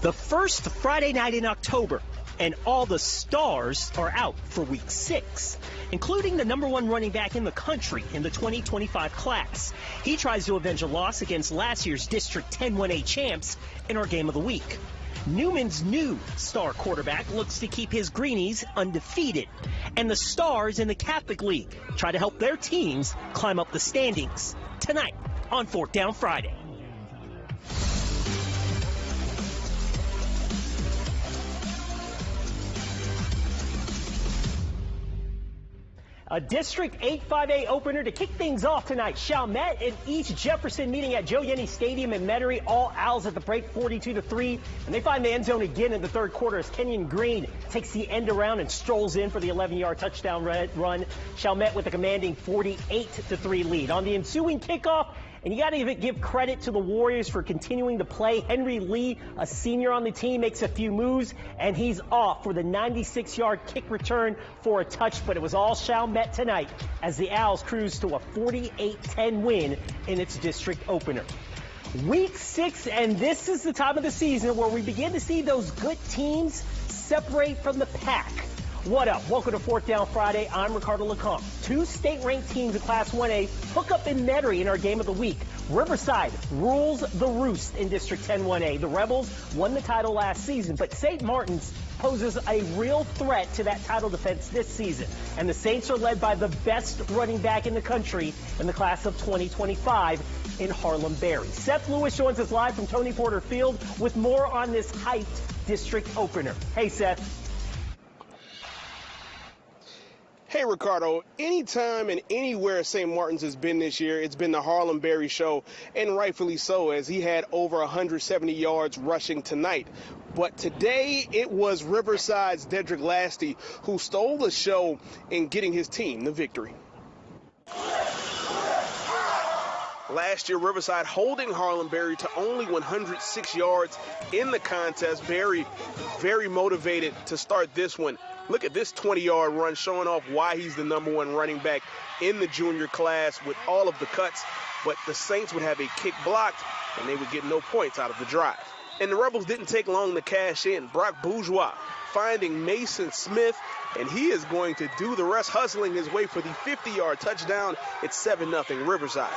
The first Friday night in October, and all the stars are out for week 6, including the #1 running back in the country in the 2025 class. He tries to avenge a loss against last year's District 10 1A champs in our game of the week. Newman's new star quarterback looks to keep his Greenies undefeated. And the stars in the Catholic League try to help their teams climb up the standings. Tonight on 4th Down Friday. A District 8 5A opener to kick things off tonight. Chalmette and East Jefferson meeting at Joe Yenny Stadium in Metairie. All Owls at the break, 42-3. And they find the end zone again in the third quarter as Kenyon Green takes the end around and strolls in for the 11-yard touchdown run. Chalmette with a commanding 48-3 lead. On the ensuing kickoff, and you got to give credit to the Warriors for continuing to play. Henry Lee, a senior on the team, makes a few moves, and he's off for the 96-yard kick return for a touch. But it was all Chalmette tonight as the Owls cruise to a 48-10 win in its district opener. Week 6, and this is the time of the season where we begin to see those good teams separate from the pack. What up? Welcome to 4th Down Friday. I'm Ricardo LeCompte. 2 state-ranked teams in Class 1A hook up in Metairie in our game of the week. Riverside rules the roost in District 10 1A. The Rebels won the title last season, but St. Martin's poses a real threat to that title defense this season. And the Saints are led by the best running back in the country in the class of 2025 in Harlem Berry. Seth Lewis joins us live from Tony Porter Field with more on this hyped district opener. Hey, Seth. Hey, Ricardo, anytime and anywhere St. Martin's has been this year, it's been the Harlem Berry show, and rightfully so, as he had over 170 yards rushing tonight. But today, it was Riverside's Dedrick Lasty who stole the show in getting his team the victory. Last year, Riverside holding Harlem Berry to only 106 yards in the contest. Berry very motivated to start this one. Look at this 20-yard run showing off why he's the #1 running back in the junior class with all of the cuts. But the Saints would have a kick blocked, and they would get no points out of the drive. And the Rebels didn't take long to cash in. Brock Bourgeois finding Mason Smith, and he is going to do the rest, hustling his way for the 50-yard touchdown. It's 7-0 Riverside.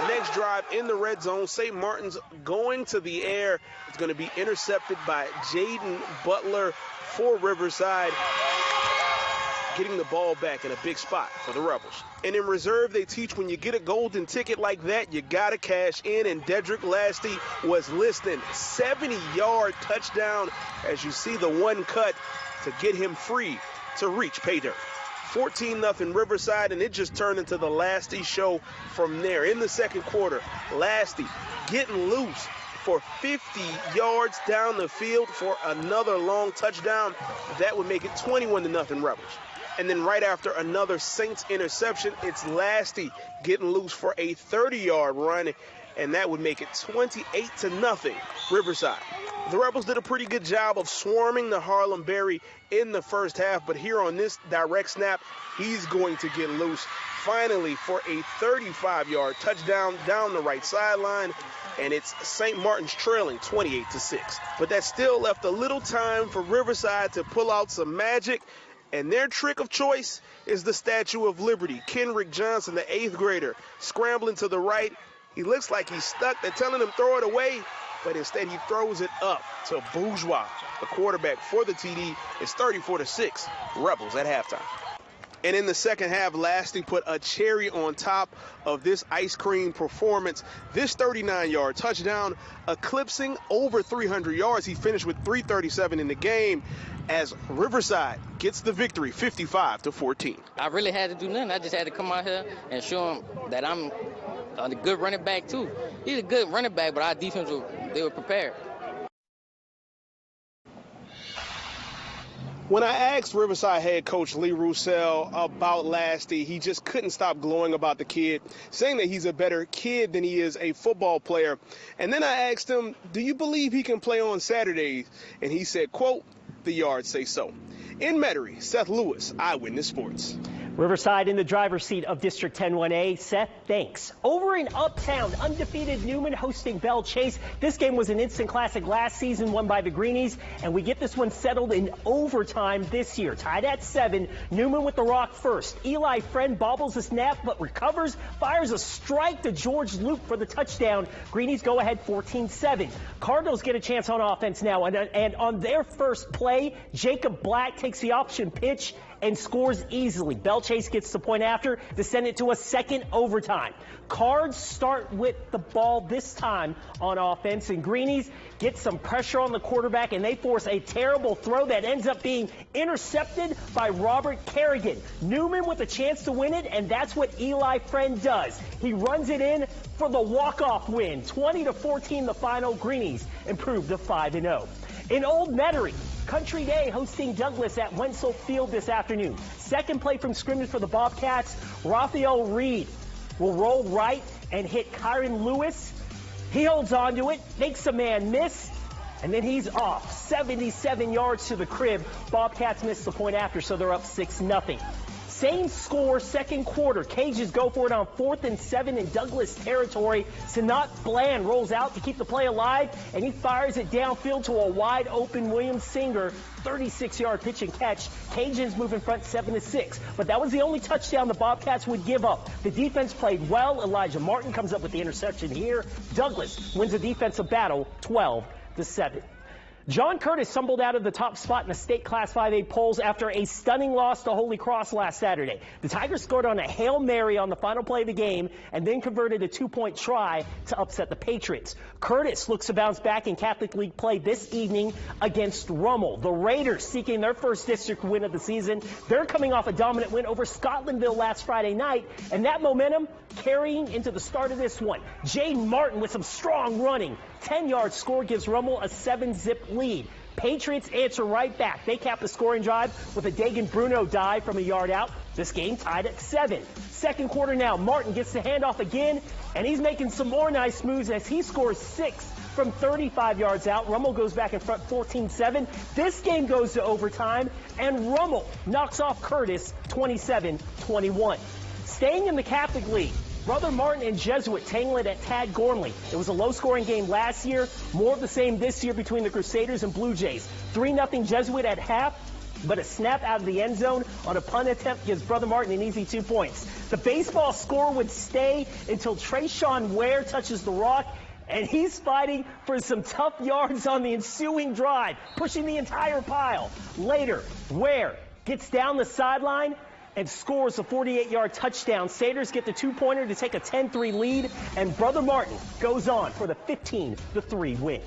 Next drive in the red zone, St. Martin's going to the air. It's going to be intercepted by Jaden Butler for Riverside, getting the ball back in a big spot for the Rebels. And in reserve, they teach when you get a golden ticket like that, you got to cash in, and Dedrick Lasty was listening. 70-yard touchdown as you see the one cut to get him free to reach pay dirt. 14-0 Riverside, and it just turned into the Lasty show from there. In the second quarter, Lasty getting loose for 50 yards down the field for another long touchdown. That would make it 21-0 Rebels. And then right after another Saints interception, it's Lasty getting loose for a 30-yard run, and that would make it 28-0 Riverside. The Rebels did a pretty good job of swarming the Harlem Berry in the first half, but here on this direct snap, he's going to get loose finally for a 35-yard touchdown down the right sideline, and it's St. Martin's trailing 28-6. But that still left a little time for Riverside to pull out some magic, and their trick of choice is the Statue of Liberty. Kenrick Johnson, the 8th grader, scrambling to the right. He looks like he's stuck. They're telling him throw it away, but instead he throws it up to Bourgeois, the quarterback for the TD. It's 34-6, Rebels at halftime. And in the second half, Lasty put a cherry on top of this ice cream performance. This 39-yard touchdown, eclipsing over 300 yards. He finished with 337 in the game as Riverside gets the victory, 55-14. I really had to do nothing. I just had to come out here and show him that I'm a good running back, too. He's a good running back, but our defense, they were prepared. When I asked Riverside head coach Lee Roussel about Lasty, he just couldn't stop glowing about the kid, saying that he's a better kid than he is a football player. And then I asked him, do you believe he can play on Saturdays? And he said, quote, the yards say so. In Metairie, Seth Lewis, Eyewitness Sports. Riverside in the driver's seat of District 10-1A. Seth, thanks. Over in Uptown, undefeated Newman hosting Belle Chase. This game was an instant classic last season, won by the Greenies, and we get this one settled in overtime this year. Tied at 7, Newman with the rock first. Eli Friend bobbles a snap, but recovers, fires a strike to George Luke for the touchdown. Greenies go ahead 14-7. Cardinals get a chance on offense now, and on their first play, Jacob Black takes the option pitch and scores easily. Belle Chase gets the point after to send it to a second overtime. Cards start with the ball this time on offense, and Greenies get some pressure on the quarterback, and they force a terrible throw that ends up being intercepted by Robert Kerrigan. Newman with a chance to win it, and that's what Eli Friend does. He runs it in for the walk-off win. 20-14 the final. Greenies improve to 5-0. In Old Metairie, Country Day hosting Douglas at Wenzel Field this afternoon. Second play from scrimmage for the Bobcats. Raphael Reed will roll right and hit Kyron Lewis. He holds on to it, makes a man miss, and then he's off. 77 yards to the crib. Bobcats miss the point after, so they're up 6-0. Same score, second quarter. Cajuns go for it on 4th and 7 in Douglas territory. Sanat Bland rolls out to keep the play alive, and he fires it downfield to a wide open William Singer. 36-yard pitch and catch. Cajuns move in front 7-6. But that was the only touchdown the Bobcats would give up. The defense played well. Elijah Martin comes up with the interception here. Douglas wins a defensive battle 12-7. John Curtis stumbled out of the top spot in the state Class 5A polls after a stunning loss to Holy Cross last Saturday. The Tigers scored on a Hail Mary on the final play of the game and then converted a 2-point try to upset the Patriots. Curtis looks to bounce back in Catholic League play this evening against Rummel. The Raiders seeking their first district win of the season. They're coming off a dominant win over Scotlandville last Friday night, and that momentum carrying into the start of this one. Jaden Martin with some strong running. 10-yard score gives Rummel a 7-zip lead. Patriots answer right back. They cap the scoring drive with a Dagan Bruno dive from a yard out. This game tied at 7. Second quarter now. Martin gets the handoff again, and he's making some more nice moves as he scores 6 from 35 yards out. Rummel goes back in front 14-7. This game goes to overtime, and Rummel knocks off Curtis 27-21. Staying in the Catholic League, Brother Martin and Jesuit tangle it at Tad Gormley. It was a low-scoring game last year. More of the same this year between the Crusaders and Blue Jays. 3-0 Jesuit at half, but a snap out of the end zone on a punt attempt gives Brother Martin an easy 2 points. The baseball score would stay until Trayshawn Ware touches the rock, and he's fighting for some tough yards on the ensuing drive, pushing the entire pile. Later, Ware gets down the sideline and scores a 48-yard touchdown. Satyrs get the 2-pointer to take a 10-3 lead, and Brother Martin goes on for the 15-3 win.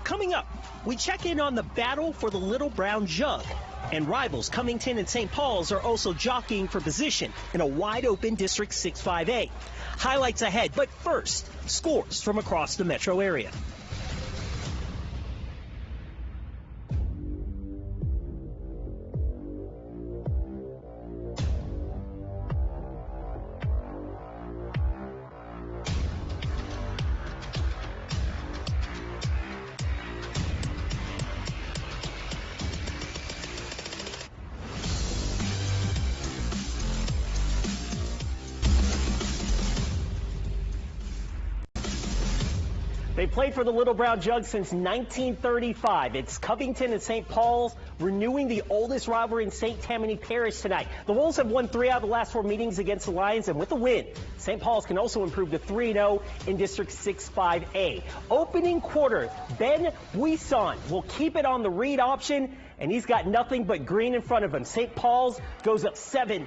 Coming up, we check in on the battle for the Little Brown Jug, and rivals Covington and St. Paul's are also jockeying for position in a wide-open District 6-5A. Highlights ahead, but first, scores from across the metro area. They played for the Little Brown Jug since 1935. It's Covington and St. Paul's renewing the oldest rivalry in St. Tammany Parish tonight. The Wolves have won 3 out of the last 4 meetings against the Lions, and with a win, St. Paul's can also improve to 3-0 in District 6-5A. Opening quarter, Ben Buisson will keep it on the read option, and he's got nothing but green in front of him. St. Paul's goes up 7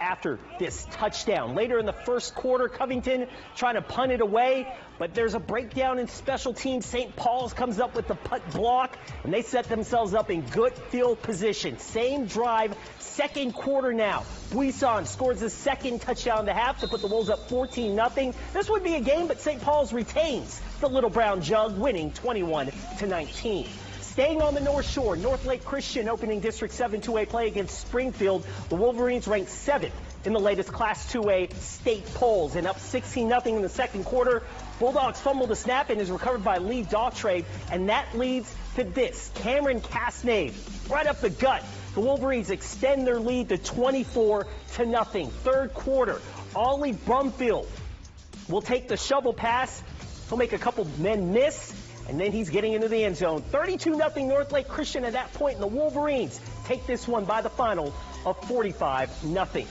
after this touchdown. Later in the first quarter, Covington trying to punt it away, but there's a breakdown in special teams. St. Paul's comes up with the punt block, and they set themselves up in good field position. Same drive, second quarter now. Buisson scores his second touchdown in the half to put the Wolves up 14-0. This would be a game, but St. Paul's retains the Little Brown Jug, winning 21-19. Staying on the North Shore, North Lake Christian opening District 7 2A play against Springfield. The Wolverines ranked 7th in the latest Class 2A state polls and up 16-0 in the second quarter. Bulldogs fumbled the snap and is recovered by Lee Daughtray, and that leads to this. Cameron Casnave right up the gut The Wolverines extend their lead to 24-0. Third quarter, Ollie Brumfield will take the shovel pass. He'll make a couple men miss, and then he's getting into the end zone. 32-0 North Lake Christian at that point, and the Wolverines take this one by the final of 45-0.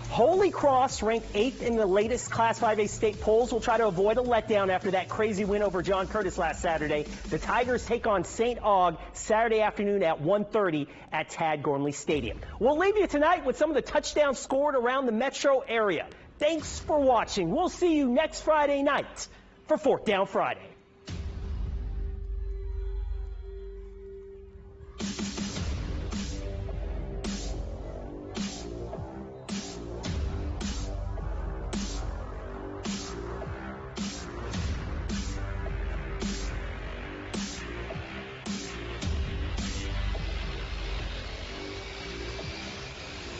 Holy Cross, ranked 8th in the latest Class 5A state polls, will try to avoid a letdown after that crazy win over John Curtis last Saturday. The Tigers take on St. Aug Saturday afternoon at 1:30 at Tad Gormley Stadium. We'll leave you tonight with some of the touchdowns scored around the metro area. Thanks for watching. We'll see you next Friday night for 4th Down Friday.